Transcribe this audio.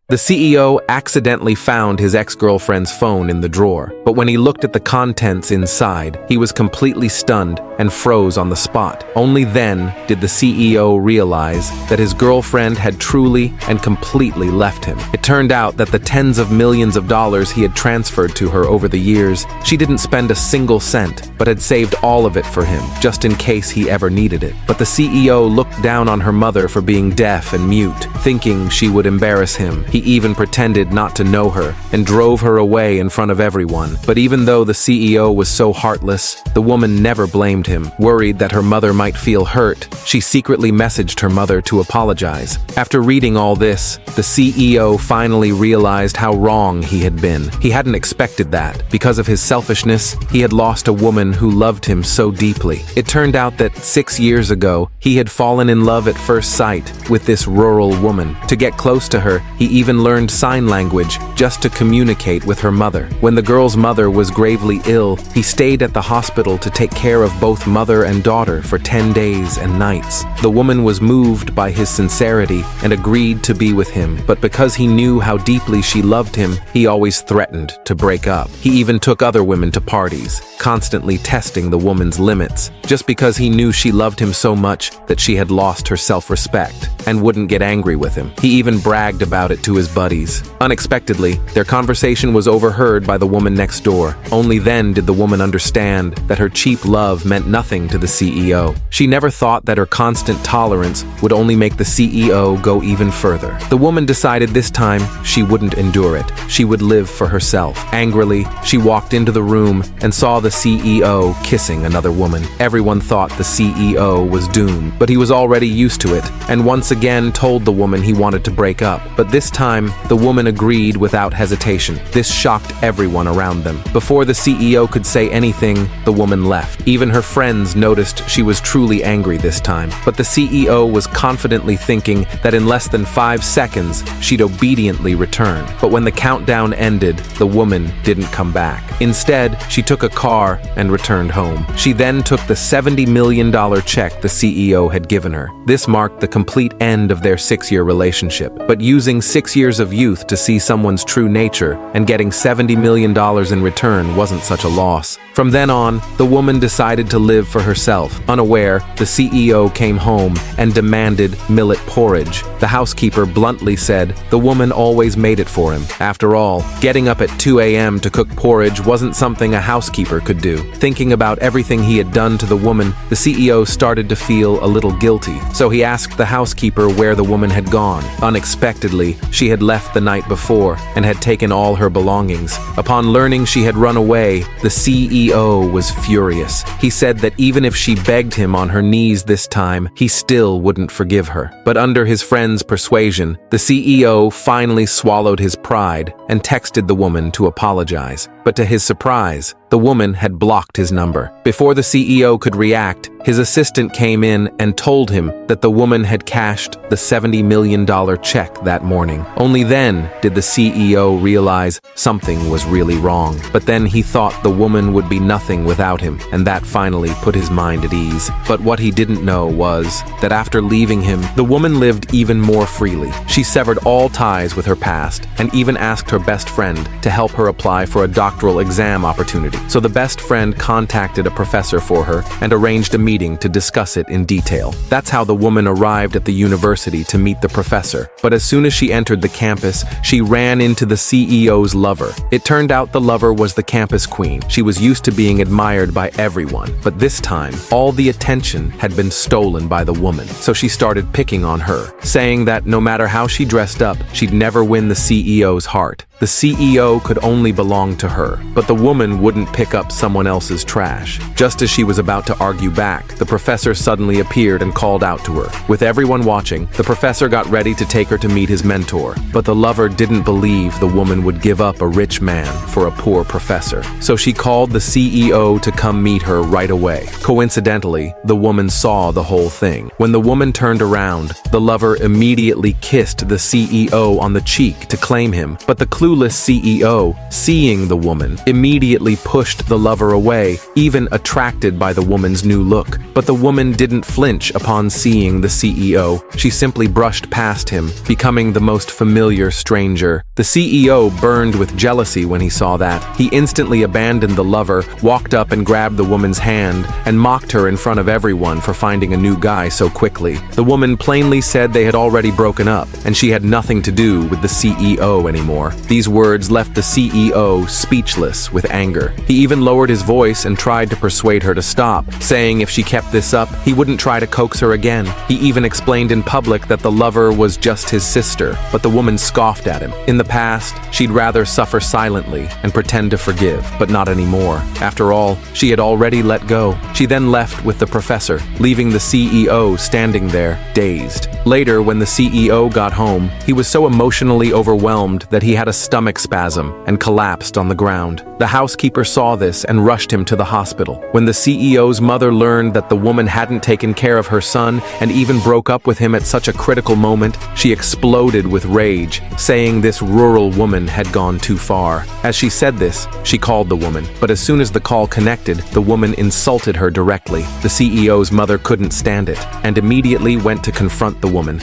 The CEO accidentally found his ex-girlfriend's phone in the drawer, but when he looked at the contents inside, he was completely stunned and froze on the spot. Only then did the CEO realize that his girlfriend had truly and completely left him. It turned out that the tens of millions of dollars he had transferred to her over the years, she didn't spend a single cent, but had saved all of it for him, just in case he ever needed it. But the CEO looked down on her mother for being deaf and mute, thinking she would embarrass him. He even pretended not to know her and drove her away in front of everyone. But even though the CEO was so heartless, the woman never blamed him. Worried that her mother might feel hurt, she secretly messaged her mother to apologize. After reading all this, the CEO finally realized how wrong he had been. He hadn't expected that. Because of his selfishness, he had lost a woman who loved him so deeply. It turned out that 6 years ago, he had fallen in love at first sight with this rural woman. To get close to her, he even learned sign language just to communicate with her mother. When the girl's mother was gravely ill, he stayed at the hospital to take care of both mother and daughter for 10 days and nights. The woman was moved by his sincerity and agreed to be with him, but because he knew how deeply she loved him, he always threatened to break up. He even took other women to parties, constantly testing the woman's limits, just because he knew she loved him so much that she had lost her self-respect and wouldn't get angry with him. He even bragged about it to his buddies. Unexpectedly, their conversation was overheard by the woman next door. Only then did the woman understand that her cheap love meant nothing to the CEO. She never thought that her constant tolerance would only make the CEO go even further. The woman decided this time she wouldn't endure it. She would live for herself. Angrily, she walked into the room and saw the CEO kissing another woman. Everyone thought the CEO was doomed, but he was already used to it, and once again told the woman he wanted to break up. But this time, the woman agreed without hesitation. This shocked everyone around them. Before the CEO could say anything, the woman left. Even her friends noticed she was truly angry this time. But the CEO was confidently thinking that in less than 5 seconds, she'd obediently return. But when the countdown ended, the woman didn't come back. Instead, she took a car and returned home. She then took the $70 million check the CEO had given her. This marked the complete end of their 6-year relationship. But using 6 years of youth to see someone's true nature and getting $70 million in return wasn't such a loss. From then on, the woman decided to live for herself. Unaware, the CEO came home and demanded millet porridge. The housekeeper bluntly said the woman always made it for him. After all, getting up at 2 a.m. to cook porridge wasn't something a housekeeper could do. Thinking about everything he had done to the woman, the CEO started to feel a little guilty. So he asked the housekeeper where the woman had gone. Unexpectedly, she had left the night before and had taken all her belongings. Upon learning she had run away, the CEO was furious. He said that even if she begged him on her knees this time, he still wouldn't forgive her. But under his friend's persuasion, the CEO finally swallowed his pride and texted the woman to apologize. But to his surprise, the woman had blocked his number. Before the CEO could react, his assistant came in and told him that the woman had cashed the $70 million check that morning. Only then did the CEO realize something was really wrong. But then he thought the woman would be nothing without him, and that finally put his mind at ease. But what he didn't know was that after leaving him, the woman lived even more freely. She severed all ties with her past and even asked her best friend to help her apply for a doctoral exam opportunity. So the best friend contacted a professor for her and arranged a meeting to discuss it in detail. That's how the woman arrived at the university to meet the professor. But as soon as she entered the campus, she ran into the CEO's lover. It turned out the lover was the campus queen. She was used to being admired by everyone, but this time, all the attention had been stolen by the woman. So she started picking on her, saying that no matter how she dressed up, she'd never win the CEO's heart. The CEO could only belong to her, but the woman wouldn't pick up someone else's trash. Just as she was about to argue back, the professor suddenly appeared and called out to her. With everyone watching, the professor got ready to take her to meet his mentor, but the lover didn't believe the woman would give up a rich man for a poor professor. So she called the CEO to come meet her right away. Coincidentally, the woman saw the whole thing. When the woman turned around, the lover immediately kissed the CEO on the cheek to claim him, but the clueless CEO, seeing the woman, immediately put pushed the lover away, even attracted by the woman's new look. But the woman didn't flinch upon seeing the CEO. She simply brushed past him, becoming the most familiar stranger. The CEO burned with jealousy when he saw that. He instantly abandoned the lover, walked up and grabbed the woman's hand, and mocked her in front of everyone for finding a new guy so quickly. The woman plainly said they had already broken up, and she had nothing to do with the CEO anymore. These words left the CEO speechless with anger. He even lowered his voice and tried to persuade her to stop, saying if she kept this up, he wouldn't try to coax her again. He even explained in public that the lover was just his sister, but the woman scoffed at him. In the past, she'd rather suffer silently and pretend to forgive, but not anymore. After all, she had already let go. She then left with the professor, leaving the CEO standing there, dazed. Later, when the CEO got home, he was so emotionally overwhelmed that he had a stomach spasm and collapsed on the ground. The housekeeper saw this and rushed him to the hospital. When the CEO's mother learned that the woman hadn't taken care of her son and even broke up with him at such a critical moment, she exploded with rage, saying this rural woman had gone too far. As she said this, she called the woman, but as soon as the call connected, the woman insulted her directly. The CEO's mother couldn't stand it and immediately went to confront the woman.